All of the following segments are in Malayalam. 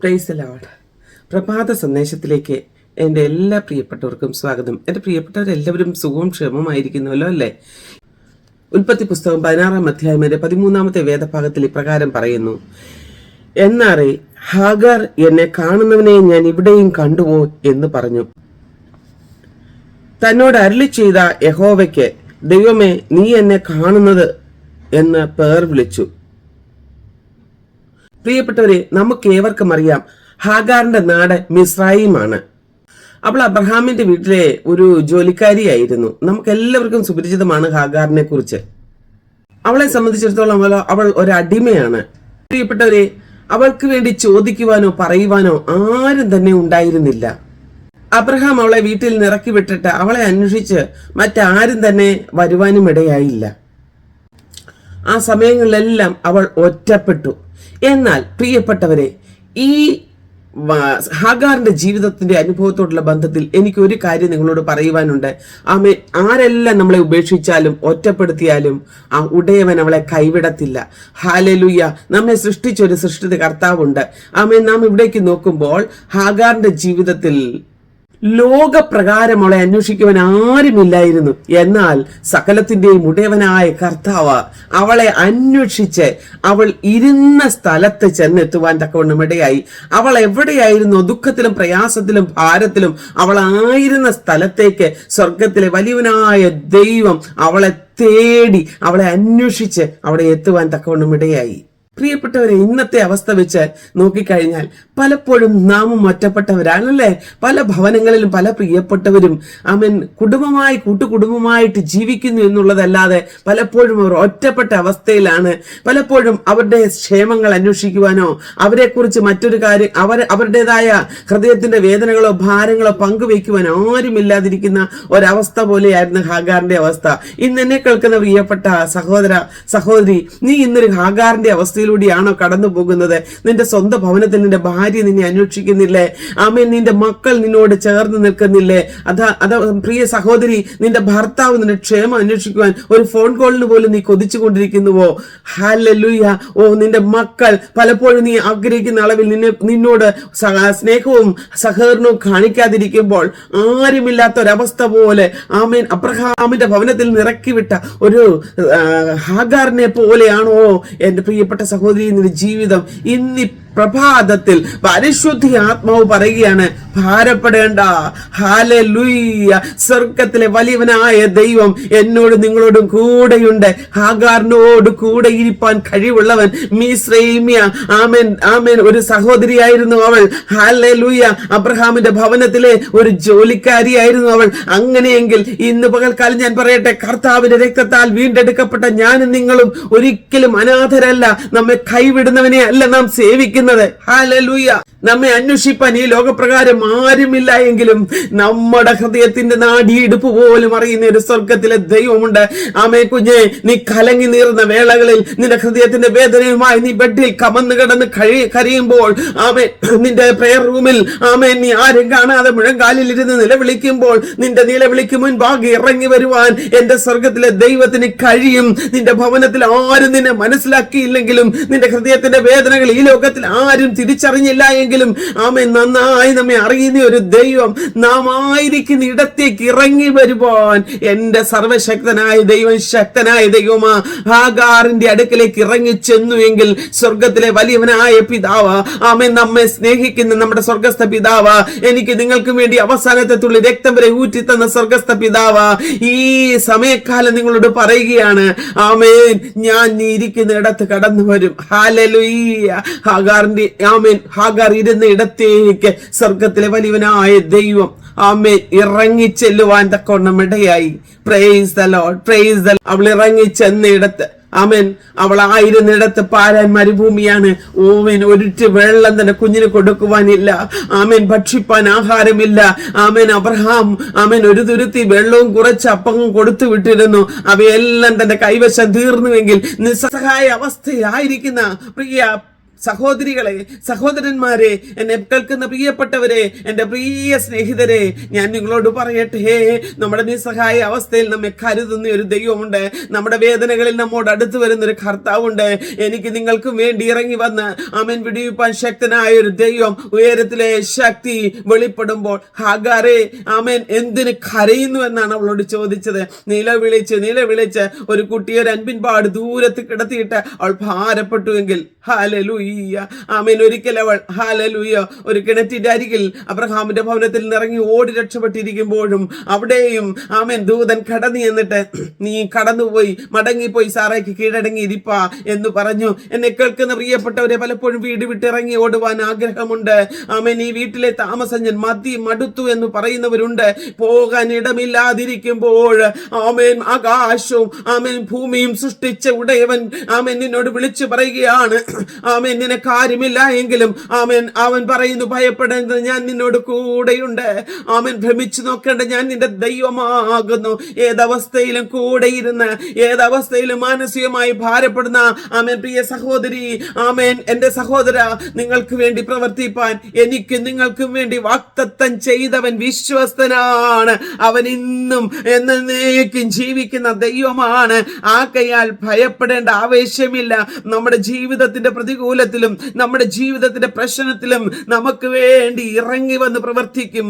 Price the Lord. പ്രഭാത സന്ദേശത്തിലേക്ക് എൻ്റെ എല്ലാ പ്രിയപ്പെട്ടവർക്കും സ്വാഗതം. എൻ്റെ പ്രിയപ്പെട്ടവരെല്ലാവരും സുഖവും ക്ഷേമമായിരിക്കുന്നുവല്ലോ അല്ലേ? ഉൽപ്പത്തി പുസ്തകം 16-ാം അധ്യായത്തിന്റെ 13-ാമത്തെ വേദഭാഗത്തിൽ ഇപ്രകാരം പറയുന്നു: എന്നാറേ ഹാഗാർ എന്നെ കാണുന്നവനെ ഞാൻ ഇവിടെയും കണ്ടുവോ എന്ന് പറഞ്ഞു. തന്നോട് അരുളി ചെയ്ത യഹോവയ്ക്ക്, ദൈവമേ, നീ എന്നെ കാണുന്നത് എന്ന് പേർ വിളിച്ചു. പ്രിയപ്പെട്ടവരെ, നമുക്ക് ഏവർക്കും അറിയാം, ഹാഗാറിന്റെ നാട് മിസ്രയീമാണ്. അവൾ അബ്രഹാമിന്റെ വീട്ടിലെ ഒരു ജോലിക്കാരിയായിരുന്നു. നമുക്ക് എല്ലാവർക്കും സുപരിചിതമാണ് ഹാഗാറിനെ കുറിച്ച്. അവളെ സംബന്ധിച്ചിടത്തോളം അവൾ ഒരു അടിമയാണ്. പ്രിയപ്പെട്ടവരെ, അവൾക്ക് വേണ്ടി ചോദിക്കുവാനോ പറയുവാനോ ആരും തന്നെ ഉണ്ടായിരുന്നില്ല. അബ്രഹാം അവളെ വീട്ടിൽ നിറക്കി വിട്ടിട്ട് അവളെ അന്വേഷിച്ച് മറ്റാരും തന്നെ വരുവാനും ഇടയായില്ല. ആ സമയങ്ങളിലെല്ലാം അവൾ ഒറ്റപ്പെട്ടു. എന്നാൽ പ്രിയപ്പെട്ടവരെ, ഈ ഹാഗാറിന്റെ ജീവിതത്തിന്റെ അനുഭവത്തോടുള്ള ബന്ധത്തിൽ എനിക്ക് ഒരു കാര്യം നിങ്ങളോട് പറയുവാനുണ്ട്. ആരെല്ലാം നമ്മളെ ഉപേക്ഷിച്ചാലും ഒറ്റപ്പെടുത്തിയാലും ആ ഉടയവൻ അവളെ കൈവിടത്തില്ല. ഹല്ലേലൂയ. നമ്മെ സൃഷ്ടിച്ചൊരു സൃഷ്ടിത കർത്താവുണ്ട്. നാം ഇവിടേക്ക് നോക്കുമ്പോൾ ഹാഗാറിന്റെ ജീവിതത്തിൽ ലോകപ്രകാരം അവളെ അന്വേഷിക്കുവാൻ ആരുമില്ലായിരുന്നു. എന്നാൽ സകലത്തിന്റെയും ഉടയവനായ കർത്താവ് അവളെ അന്വേഷിച്ച് അവൾ ഇരുന്ന സ്ഥലത്ത് ചെന്നെത്തുവാൻ തക്കവണ്ണം ഇടയായി. അവൾ എവിടെയായിരുന്നു? ദുഃഖത്തിലും പ്രയാസത്തിലും ഭാരത്തിലും അവൾ ആയിരുന്ന സ്ഥലത്തേക്ക് സ്വർഗത്തിലെ വലിയവനായ ദൈവം അവളെ തേടി അവളെ അന്വേഷിച്ച് അവിടെ എത്തുവാൻ തക്കവണ്ണം ഇടയായി. പ്രിയപ്പെട്ടവരെ, ഇന്നത്തെ അവസ്ഥ വെച്ച് നോക്കിക്കഴിഞ്ഞാൽ പലപ്പോഴും നാമും ഒറ്റപ്പെട്ടവരാണല്ലേ? പല ഭവനങ്ങളിലും പല പ്രിയപ്പെട്ടവരും കൂട്ടുകുടുംബമായിട്ട് ജീവിക്കുന്നു എന്നുള്ളതല്ലാതെ പലപ്പോഴും അവർ ഒറ്റപ്പെട്ട അവസ്ഥയിലാണ്. പലപ്പോഴും അവരുടെ ക്ഷേമങ്ങൾ അന്വേഷിക്കുവാനോ അവരെക്കുറിച്ച് മറ്റൊരു കാര്യം അവരുടേതായ ഹൃദയത്തിന്റെ വേദനകളോ ഭാരങ്ങളോ പങ്കുവയ്ക്കുവാൻ ആരുമില്ലാതിരിക്കുന്ന ഒരവസ്ഥ പോലെയായിരുന്നു ഹാഗാറിന്റെ അവസ്ഥ. ഇന്ന് എന്നെ കേൾക്കുന്ന പ്രിയപ്പെട്ട സഹോദര സഹോദരി, നീ ഇന്നൊരു ഹാഗാറിന്റെ അവസ്ഥയിലൂടെയാണോ കടന്നു പോകുന്നത്? നിന്റെ സ്വന്തം ഭവനത്തിൽ നിന്റെ ഭാര്യ നിന്നെ അന്വേഷിക്കുന്നില്ലേ? നിന്റെ മക്കൾ നിന്നോട് ചേർന്ന് നിൽക്കുന്നില്ലേ? അതാ പ്രിയ സഹോദരി, നിന്റെ ഭർത്താവ് നിന്റെ ക്ഷേമം അന്വേഷിക്കുവാൻ ഒരു ഫോൺ കോളിന് പോലും നീ കൊതിച്ചുകൊണ്ടിരിക്കുന്നുവോ? ഹല്ലേലൂയ. നിന്റെ മക്കൾ പലപ്പോഴും നീ ആഗ്രഹിക്കുന്ന അളവിൽ നിന്നോട് സ്നേഹവും സഹകരണവും കാണിക്കാതിരിക്കുമ്പോൾ ആരുമില്ലാത്ത ഒരവസ്ഥ പോലെ അബ്രഹാമിന്റെ ഭവനത്തിൽ നിറക്കിവിട്ട ഒരു ഹാഗാറിനെ പോലെയാണോ എന്റെ പ്രിയപ്പെട്ട സഹോദരി നിന്റെ ജീവിതം? ഇന്ന് പ്രഭാതത്തിൽ പരിശുദ്ധ ആത്മാവ് പറയുകയാണ്, ഭാരപ്പെടേണ്ട. ഹല്ലേലൂയ. സ്വർഗത്തിലെ വലിയവനായ ദൈവം എന്നോട് നിങ്ങളോടും കൂടെയുണ്ട്. ഹാഗാറിനോട് കൂടെ ഇരിപ്പാൻ കഴിവുള്ളവൻ മിസ്രയീമ്യ. ആമേൻ. ഒരു സഹോദരിയായിരുന്നു അവൾ. ഹല്ലേലൂയ. അബ്രഹാമിന്റെ ഭവനത്തിലെ ഒരു ജോലിക്കാരിയായിരുന്നു അവൾ. അങ്ങനെയെങ്കിൽ ഇന്ന് പകൽക്കാലം ഞാൻ പറയട്ടെ, കർത്താവിന്റെ രക്തത്താൽ വീണ്ടെടുക്കപ്പെട്ട ഞാനും നിങ്ങളും ഒരിക്കലും അനാഥരല്ല. നമ്മെ കൈവിടുന്നവനെ അല്ല നാം സേവിക്കുന്നത്. ഹല്ലേലൂയ. നമ്മെ അന്വേഷിപ്പാൻ ഈ ലോകപ്രകാരം ആരുമില്ല എങ്കിലും നമ്മുടെ ഹൃദയത്തിന്റെ നാഡിയിടുപ്പ് പോലും അറിയുന്ന ഒരു സ്വർഗത്തിലെ ദൈവമുണ്ട്. കുഞ്ഞെ, നീ കലങ്ങി നീറുന്ന വേളകളിൽ, നിന്റെ ഹൃദയത്തിന്റെ വേദനയുമായി നീ ബെഡിൽ കമന്ന് കിടന്ന് കരയുമ്പോൾ, നിന്റെ പ്രയർ റൂമിൽ നീ ആരും കാണാതെ മുഴങ്കാലിൽ ഇരുന്ന് നിലവിളിക്കുമ്പോൾ, നിന്റെ നിലവിളിക്ക് മുൻപാകെ ഇറങ്ങി വരുവാൻ എന്റെ സ്വർഗത്തിലെ ദൈവത്തിന് കഴിയും. നിന്റെ ഭവനത്തിൽ ആരും നിന്നെ മനസ്സിലാക്കിയില്ലെങ്കിലും, നിന്റെ ഹൃദയത്തിന്റെ വേദനകൾ ഈ ലോകത്തിൽ ആരും തിരിച്ചറിഞ്ഞില്ല എങ്കിലും നന്നായി നമ്മെ അറിയുന്ന ഒരു ദൈവം നാം ആയിരിക്കുന്ന ഇടത്തേക്ക് ഇറങ്ങി വരുവാൻ എന്റെ സർവശക്തനായ ദൈവം, ശക്തനായ ദൈവമാ ഹാഗാറിന്റെ അടുക്കലേക്ക് ഇറങ്ങി ചെന്നുവെങ്കിൽ സ്വർഗത്തിലെ വലിയവനായ പിതാവ്, നമ്മെ സ്നേഹിക്കുന്ന നമ്മുടെ സ്വർഗസ്ഥ പിതാവ്, എനിക്ക് നിങ്ങൾക്ക് വേണ്ടി അവസാനത്തെ തുള്ളി രക്തം വരെ ഊറ്റി തന്ന സ്വർഗസ്ഥ പിതാവ് ഈ സമയക്കാലം നിങ്ങളോട് പറയുകയാണ്, ഞാൻ നീ ഇരിക്കുന്ന ഇടത്ത് കടന്നു വരും. ഹല്ലേലൂയ. ഹാഗാർ ഇരുന്ന ഇടത്തേക്ക് സ്വർഗത്തിലെ വലിയവനായ ദൈവം ഇറങ്ങി ചെല്ലുവാൻ തക്കവണ്ണം ഇടയായി. Praise the Lord, praise the Lord. അവൾ ഇറങ്ങി ചെന്നിടത്ത് അവൾ ആയിരുന്നിടത്ത് പാരാൻ മരുഭൂമിയാണ്. ഒരിറ്റ് വെള്ളം തന്നെ കുഞ്ഞിന് കൊടുക്കുവാനില്ല. ഭക്ഷിപ്പാൻ ആഹാരമില്ല. അബ്രഹാം ഒരു തുരുത്തി വെള്ളവും കുറച്ച് അപ്പവും കൊടുത്തു വിട്ടിരുന്നു. അവയെല്ലാം തന്റെ കൈവശം തീർന്നുവെങ്കിൽ നിസ്സഹായ അവസ്ഥയിലായിരിക്കുന്ന പ്രിയ സഹോദരികളെ, സഹോദരന്മാരെ, എന്നെ കേൾക്കുന്ന പ്രിയപ്പെട്ടവരെ, എന്റെ പ്രിയ സ്നേഹിതരെ, ഞാൻ നിങ്ങളോട് പറയട്ടെ, നമ്മുടെ നിസ്സഹായ അവസ്ഥയിൽ നമ്മെ കരുതുന്ന ഒരു ദൈവമുണ്ട്. നമ്മുടെ വേദനകളിൽ നമ്മോട് അടുത്ത് വരുന്ന ഒരു കർത്താവുണ്ട്. എനിക്ക് നിങ്ങൾക്കും വേണ്ടി ഇറങ്ങി വന്ന് ആമേൻ വിടിവിപ്പാൻ ശക്തനായ ഒരു ദൈവം, ഉയരത്തിലെ ശക്തി വെളിപ്പെടുമ്പോൾ ഹാഗാറേ ആമേൻ എന്തിന് കരയുന്നു എന്നാണ് അവളോട് ചോദിച്ചത്. നിലവിളിച്ച് ഒരു കുട്ടിയെ ഒരു അൻപിൻപാട് ദൂരത്ത് കിടത്തിയിട്ട് അവൾ ഭാരപ്പെട്ടുവെങ്കിൽ ഹല്ലേലൂയ ആമേൻ ഒരിക്കൽ അവൾ ഹല്ലേലൂയ ഒരു കിണറ്റിന്റെ അരികിൽ അബ്രഹാമിന്റെ ഭവനത്തിൽ നിറങ്ങി ഓടി രക്ഷപ്പെട്ടിരിക്കുമ്പോഴും അവിടെയും ആമേൻ ദൂതൻ കടന്നു എന്നിട്ട് നീ കടന്നുപോയി മടങ്ങിപ്പോയി സാറയ്ക്ക് കീഴടങ്ങി ഇരിപ്പാ എന്ന് പറഞ്ഞു. എന്നെ കേൾക്കുന്ന പ്രിയപ്പെട്ടവരെ, പലപ്പോഴും വീട് വിട്ടിറങ്ങി ഓടുവാൻ ആഗ്രഹമുണ്ട്. ആമേൻ ഈ വീട്ടിലെ താമസം ഞാൻ മടുത്തു എന്ന് പറയുന്നവരുണ്ട്. പോകാൻ ഇടമില്ലാതിരിക്കുമ്പോൾ ആമേൻ ആകാശവും ആമേൻ ഭൂമിയും സൃഷ്ടിച്ച ഉടയവൻ ആമേൻ നിന്നോട് വിളിച്ചു പറയുകയാണ്, ആമേൻ നിനക്ക് കാര്യമില്ല എങ്കിലും ആമേൻ അവൻ പറയുന്നു, ഭയപ്പെടേണ്ടത് ഞാൻ നിന്നോട് കൂടെയുണ്ട്. ആമേൻ ഭ്രമിച്ചു നോക്കേണ്ട, ഞാൻ നിന്റെ ദൈവമാകുന്നു. ഏതവസ്ഥയിലും കൂടെ ഇരുന്ന്, ഏതവസ്ഥയിലും മാനസികമായി ഭാരപ്പെടുന്ന ആമേൻ പ്രിയ സഹോദരി, ആമേൻ എന്റെ സഹോദര, നിങ്ങൾക്ക് വേണ്ടി പ്രവർത്തിപ്പാൻ എനിക്ക് നിങ്ങൾക്കും വേണ്ടി വാഗ്ദത്തം ചെയ്തവൻ വിശ്വസ്തനാണ്. അവൻ ഇന്നും എന്നേക്കും ജീവിക്കുന്ന ദൈവമാണ്. ആകയാൽ ഭയപ്പെടേണ്ട ആവശ്യമില്ല. നമ്മുടെ ജീവിതത്തിന്റെ പ്രതികൂലത്തിലും നമ്മുടെ ജീവിതത്തിന്റെ പ്രശ്നത്തിലും നമുക്ക് വേണ്ടി ഇറങ്ങി വന്ന് പ്രവർത്തിക്കും.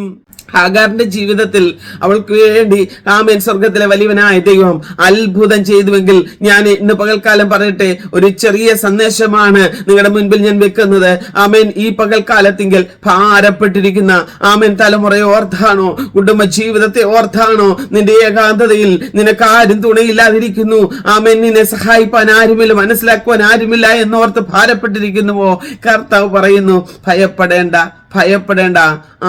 ഹാഗാറിന്റെ ജീവിതത്തിൽ അവൾക്ക് വേണ്ടി ആമേൻ സ്വർഗത്തിലെ വലിയവനായ ദൈവം അത്ഭുതം ചെയ്തുവെങ്കിൽ, ഞാൻ ഇന്ന് പകൽക്കാലം പറയട്ടെ, ഒരു ചെറിയ സന്ദേശമാണ് നിങ്ങളുടെ മുൻപിൽ ഞാൻ വെക്കുന്നത്. ആമേൻ ഈ പകൽക്കാലത്തിങ്കിൽ ഭാരപ്പെട്ടിരിക്കുന്ന ആമേൻ തലമുറയെ ഓർത്താണോ, കുടുംബ ജീവിതത്തെ ഓർത്താണോ, നിന്റെ ഏകാന്തതയിൽ നിനക്ക് ആരും തുണയില്ലാതിരിക്കുന്നു, ആമേൻ നിന്നെ സഹായിപ്പാൻ ആരുമില്ല, മനസ്സിലാക്കുവാൻ ആരുമില്ല എന്നോർത്ത് ഭാരപ്പെട്ടിരിക്കുന്നുവോ? കർത്താവ് പറയുന്നു, ഭയപ്പെടേണ്ട.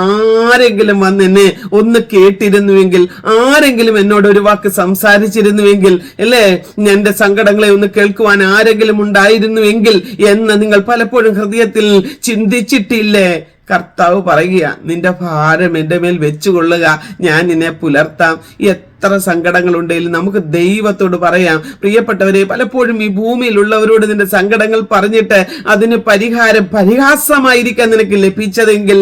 ആരെങ്കിലും വന്ന് എന്നെ ഒന്ന് കേട്ടിരുന്നുവെങ്കിൽ, ആരെങ്കിലും എന്നോട് ഒരു വാക്ക് സംസാരിച്ചിരുന്നുവെങ്കിൽ, അല്ലേ, എന്റെ സങ്കടങ്ങളെ ഒന്ന് കേൾക്കുവാൻ ആരെങ്കിലും ഉണ്ടായിരുന്നുവെങ്കിൽ എന്ന് നിങ്ങൾ പലപ്പോഴും ഹൃദയത്തിൽ ചിന്തിച്ചിട്ടില്ലേ? കർത്താവ് പറയുക, നിന്റെ ഭാരം എന്റെ മേൽ വെച്ചുകൊള്ളുക, ഞാൻ നിന്നെ പുലർത്താം. എത്ര സങ്കടങ്ങളുണ്ടെങ്കിലും നമുക്ക് ദൈവത്തോട് പറയാം. പ്രിയപ്പെട്ടവരെ, പലപ്പോഴും ഈ ഭൂമിയിലുള്ളവരോട് നിന്റെ സങ്കടങ്ങൾ പറഞ്ഞിട്ട് അതിന് പരിഹാസമായിരിക്കാൻ നിനക്ക് ലഭിച്ചതെങ്കിൽ,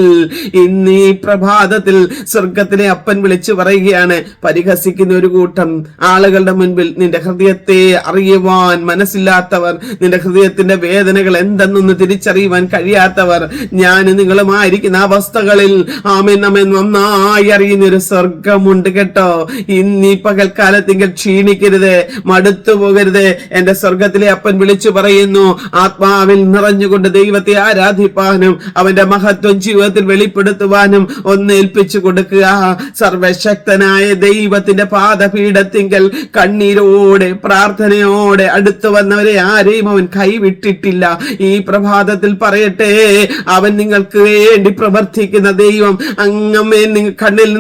ഇന്ന് ഈ പ്രഭാതത്തിൽ സ്വർഗത്തിലെ അപ്പൻ വിളിച്ചു പറയുകയാണ്, പരിഹസിക്കുന്ന ഒരു കൂട്ടം ആളുകളുടെ മുൻപിൽ നിന്റെ ഹൃദയത്തെ അറിയുവാൻ മനസ്സില്ലാത്തവർ, നിന്റെ ഹൃദയത്തിന്റെ വേദനകൾ എന്തെന്നൊന്ന് തിരിച്ചറിയുവാൻ കഴിയാത്തവർ, ഞാൻ നിങ്ങളുമായിരിക്കുന്ന അവസ്ഥകളിൽ ആമേൻ നമ്മെ നന്നായി അറിയുന്ന ഒരു സ്വർഗമുണ്ട് കേട്ടോ. നീ പകൽക്കാലത്തിങ്കിൽ ക്ഷീണിക്കരുത്, മടുത്തു പോകരുത്. എന്റെ സ്വർഗത്തിലെ അപ്പൻ വിളിച്ചു പറയുന്നു, ആത്മാവിൽ നിറഞ്ഞുകൊണ്ട് ദൈവത്തെ ആരാധിപ്പാനും അവന്റെ മഹത്വം ജീവിതത്തിൽ വെളിപ്പെടുത്തുവാനും ഒന്ന് ഏൽപ്പിച്ചു കൊടുക്കുക. സർവശക്തനായ ദൈവത്തിന്റെ പാദപീഠത്തിങ്കൽ കണ്ണീരോടെ പ്രാർത്ഥനയോടെ അടുത്തു വന്നവരെ ആരെയും അവൻ കൈവിട്ടിട്ടില്ല. ഈ പ്രഭാതത്തിൽ പറയട്ടെ, അവൻ നിങ്ങൾക്ക് വേണ്ടി പ്രവർത്തിക്കുന്ന ദൈവം. അങ്ങമ്മേ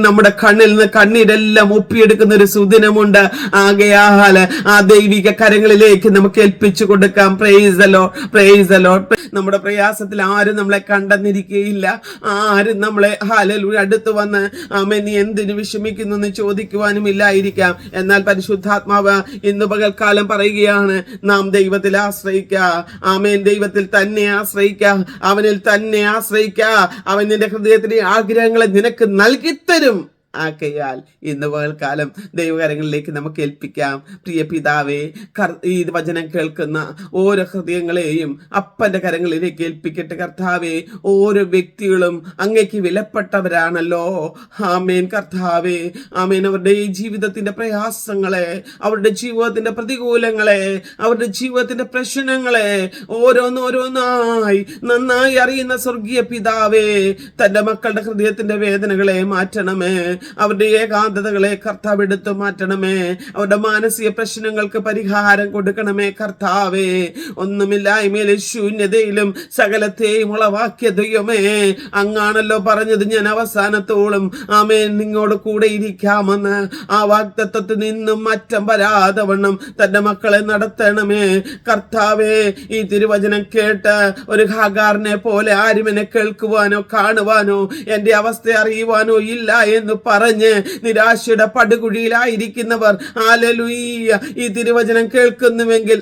നമ്മുടെ കണ്ണിൽ നിന്ന് കണ്ണീരെല്ലാം ഒപ്പിയെടുക്കുന്ന ഒരു സുദിനമുണ്ട്. ആകയാൽ ആ ദൈവിക കരങ്ങളിലേക്ക് നമുക്ക് ഏൽപ്പിച്ചു കൊടുക്കാം. Price the Lord, price the Lord. നമ്മുടെ പ്രയാസത്തിൽ ആരും നമ്മളെ കണ്ടെന്നിരിക്കുകയില്ല. ആരും നമ്മളെ ഹല്ലേലൂയ അടുത്ത് വന്ന് ആമേൻ നീ എന്തിനു വിഷമിക്കുന്നു എന്ന് ചോദിക്കുവാനും ഇല്ലായിരിക്കാം. എന്നാൽ പരിശുദ്ധാത്മാവ് ഇന്ന് പകൽക്കാലം പറയുകയാണ്, നാം ദൈവത്തിൽ ആശ്രയിക്കുക. ആമേൻ ദൈവത്തിൽ തന്നെ ആശ്രയിക്കുക, അവനിൽ തന്നെ ആശ്രയിക്കുക. അവൻ നിന്റെ ഹൃദയത്തിലെ ആഗ്രഹങ്ങളെ നിനക്ക് നൽകിത്തരും. ആകയാൽ ഇന്ന് പകൽക്കാലം ദൈവകരങ്ങളിലേക്ക് നമുക്ക് ഏൽപ്പിക്കാം. പ്രിയ പിതാവേ, ഈ വചനം കേൾക്കുന്ന ഓരോ ഹൃദയങ്ങളെയും അപ്പന്റെ കരങ്ങളിലേക്ക് ഏൽപ്പിക്കട്ടെ. കർത്താവേ, ഓരോ വ്യക്തികളും അങ്ങേക്ക് വിലപ്പെട്ടവരാണല്ലോ. ആമേൻ കർത്താവേ, ആമേൻ അവരുടെ ഈ ജീവിതത്തിന്റെ പ്രയാസങ്ങളെ, അവരുടെ ജീവിതത്തിന്റെ പ്രതികൂലങ്ങളെ, അവരുടെ ജീവിതത്തിന്റെ പ്രശ്നങ്ങളെ ഓരോന്നോരോന്നായി നന്നായി അറിയുന്ന സ്വർഗീയ പിതാവേ, തന്റെ മക്കളുടെ ഹൃദയത്തിന്റെ വേദനകളെ മാറ്റണമേ. അവരുടെ ഏകാന്തതകളെ കർത്താവ് എടുത്തു മാറ്റണമേ. അവരുടെ മാനസിക പ്രശ്നങ്ങൾക്ക് പരിഹാരം കൊടുക്കണമേ. കർത്താവേ, ഒന്നുമില്ലായ്മയിലും ശൂന്യതയിലും സകലത്തെയും ഉളവാക്കിയ ദൈവമേ, അങ്ങാണല്ലോ പറഞ്ഞത്, ഞാൻ അവസാനത്തോളം ആമേൻ നിങ്ങളോട് കൂടെ ഇരിക്കാമെന്ന്. ആ വാഗ്ദത്തത്തിൽ നിന്നും മാറ്റം വരാതെ വണ്ണം തന്റെ മക്കളെ നടത്തണമേ. കർത്താവേ, ഈ തിരുവചനം കേട്ട് ഒരു ഹാഗാറിനെ പോലെ ആരും എന്നെ കേൾക്കുവാനോ കാണുവാനോ എന്റെ അവസ്ഥ അറിയുവാനോ ഇല്ല എന്ന് പറഞ്ഞ് നിരാശയുടെ പടുകുഴിയിലായിരിക്കുന്നവർ ഹല്ലേലൂയ ഈ തിരുവചനം കേൾക്കുന്നുവെങ്കിൽ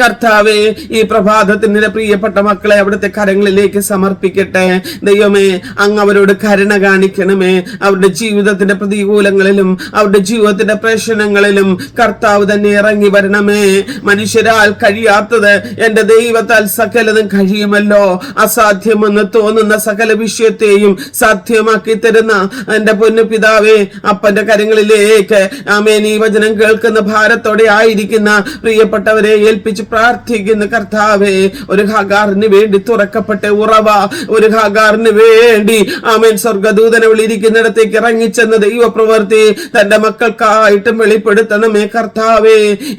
കർത്താവേ, ഈ പ്രഭാതത്തിന്റെ പ്രിയപ്പെട്ട മക്കളെ അവിടുത്തെ കരങ്ങളിലേക്ക് സമർപ്പിക്കട്ടെ. ദൈവമേ, അങ്ങ് അവരോട് കരുണ കാണിക്കണമേ. അവരുടെ ജീവിതത്തിന്റെ പ്രതികൂലങ്ങളിലും അവരുടെ ജീവിതത്തിന്റെ പ്രശ്നങ്ങളിലും കർത്താവ് തന്നെ ഇറങ്ങി വരണമേ. മനുഷ്യരാൽ കഴിയാത്തത് എന്റെ ദൈവത്താൽ സകലതും കഴിയുമല്ലോ. അസാധ്യമെന്ന് തോന്നുന്ന സകല വിഷയത്തെയും സാധ്യമാക്കി തരുന്ന എന്റെ പൊന്നു പിതാവേ, അപ്പന്റെ കരങ്ങളിലേക്ക് ആമേൻ ഈ വചനം കേൾക്കുന്ന ഭാരത്തോടെ ആയിരിക്കുന്ന പ്രിയപ്പെട്ടവരെ ഏൽപ്പിച്ച് പ്രാർത്ഥിക്കുന്ന കർത്താവേ, ഒരു ഹാഗാറിന് വേണ്ടി തുറക്കപ്പെട്ട ഉറവ, ഒരു ഹാഗാറിന് വേണ്ടി ആമേൻ സ്വർഗദൂതനെ വിളിയിരിക്കുന്നിടത്തേക്ക് ഇറങ്ങിച്ചെന്ന ദൈവപ്രവൃത്തി തന്റെ മക്കൾക്കായിട്ടും വെളിപ്പെടുത്തണമേ കർത്താവേ.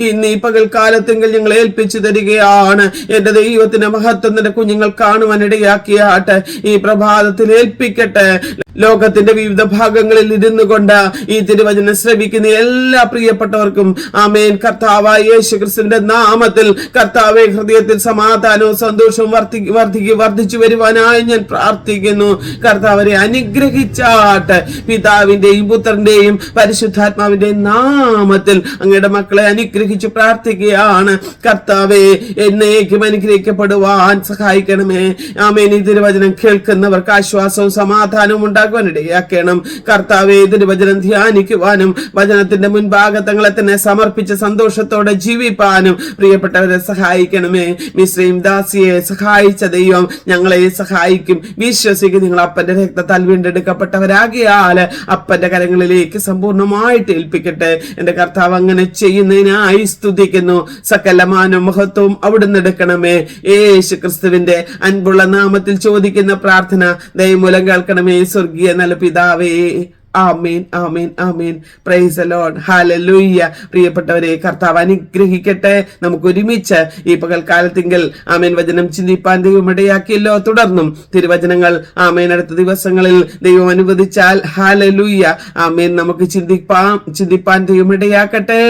ഇന്ന് ഈ പകൽക്കാലത്തെങ്കിൽ ഞങ്ങൾ ഏൽപ്പിച്ചു തരികയാണ്. എന്റെ ദൈവത്തിന്റെ മഹത്വം നിന്റെ കുഞ്ഞുങ്ങൾ കാണുവാനിടയാക്കിയാട്ടെ. ഈ പ്രഭാതത്തിൽ ഏൽപ്പിക്കട്ടെ. ലോകത്തിന്റെ വിവിധ ഭാഗങ്ങളിൽ ഇരുന്നു കൊണ്ട് ഈ തിരുവചനം ശ്രവിക്കുന്ന എല്ലാ പ്രിയപ്പെട്ടവർക്കും ആമേൻ കർത്താവായ യേശു ക്രിസ്തുവിന്റെ നാമത്തിൽ കർത്താവെ ഹൃദയത്തിൽ സമാധാനവും സന്തോഷവും വർദ്ധിച്ചു വരുവാനായി ഞാൻ പ്രാർത്ഥിക്കുന്നു. കർത്താവരെ അനുഗ്രഹിച്ചാട്ടെ. പിതാവിന്റെയും പുത്രന്റെയും പരിശുദ്ധാത്മാവിന്റെയും നാമത്തിൽ അങ്ങയുടെ മക്കളെ അനുഗ്രഹിച്ചു പ്രാർത്ഥിക്കുകയാണ്. കർത്താവെ, എന്നേക്കും അനുഗ്രഹിക്കപ്പെടുവാൻ സഹായിക്കണമേ. ആമേൻ ഈ തിരുവചനം കേൾക്കുന്നവർക്ക് ആശ്വാസവും സമാധാനവും ഉണ്ടാക്കുവാനിടയാക്കണം. കർത്താവേ, ഇതിന് വചനം ധ്യാനിക്കുവാനും വചനത്തിന്റെ മുൻഭാഗത്തങ്ങളെ തന്നെ സമർപ്പിച്ച് സന്തോഷത്തോടെ ജീവിപ്പാനും പ്രിയപ്പെട്ടവരെ സഹായിക്കണമേ. മിസ്രയീം ദാസിയെ സഹായിച്ച ദൈവം ഞങ്ങളെ സഹായിക്കും. വിശ്വസിക്കും. നിങ്ങൾ അപ്പന്റെ രക്തത്താൽ വീണ്ടെടുക്കപ്പെട്ടവരാകിയാൽ അപ്പന്റെ കരങ്ങളിലേക്ക് സമ്പൂർണ്ണമായിട്ട് ഏൽപ്പിക്കട്ടെ. എന്റെ കർത്താവ് അങ്ങനെ ചെയ്യുന്നതിനായി സ്തുതിക്കുന്നു. സകലമാന മഹത്വവും അവിടുന്ന് എടുക്കണമേ. യേശു ക്രിസ്തുവിന്റെ അൻപുള്ള നാമത്തിൽ ചോദിക്കുന്ന പ്രാർത്ഥന ദൈവമൂലം കേൾക്കണമേ സ്വർഗീയ നല്ല പിതാവേ. ആമേൻ, ആമേൻ, ആമേൻ. Praise the Lord. ഹല്ലേലൂയ. പ്രിയപ്പെട്ടവരെ, കർത്താവ് അനുഗ്രഹിക്കട്ടെ. നമുക്ക് ഒരുമിച്ച് ഈ പകൽക്കാലത്തെങ്കിൽ ആമേൻ വചനം ചിന്തിപ്പാൻ ദൈവം ഇടയാക്കിയല്ലോ. തുടർന്നും തിരുവചനങ്ങൾ ആമേൻ അടുത്ത ദിവസങ്ങളിൽ ദൈവം അനുവദിച്ചാൽ ഹല്ലേലൂയ ആമേൻ നമുക്ക് ചിന്തിപ്പാൻ ദൈവം ഇടയാക്കട്ടെ.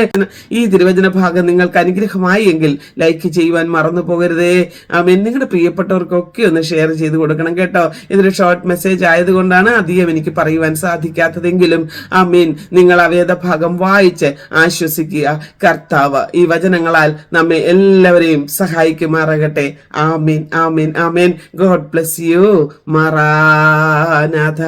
ഈ തിരുവചന ഭാഗം നിങ്ങൾക്ക് അനുഗ്രഹമായി എങ്കിൽ ലൈക്ക് ചെയ്യുവാൻ മറന്നു പോകരുതേ. ആമേൻ. നിങ്ങളുടെ പ്രിയപ്പെട്ടവർക്കൊക്കെ ഒന്ന് ഷെയർ ചെയ്ത് കൊടുക്കണം കേട്ടോ. ഇതൊരു ഷോർട്ട് മെസ്സേജ് ആയതുകൊണ്ടാണ് അധികം എനിക്ക് പറയുവാൻ സാധിക്കാത്തതെങ്കിലും ആമീൻ നിങ്ങൾ ആ വേദഭാഗം വായിച്ച് ആശ്വസിക്കുക. കർത്താവ് ഈ വചനങ്ങളാൽ നമ്മെ എല്ലാവരെയും സഹായിക്കുമാറാകട്ടെ. ആമീൻ, ആമീൻ, ആമീൻ. God bless you. മറാനാഥ.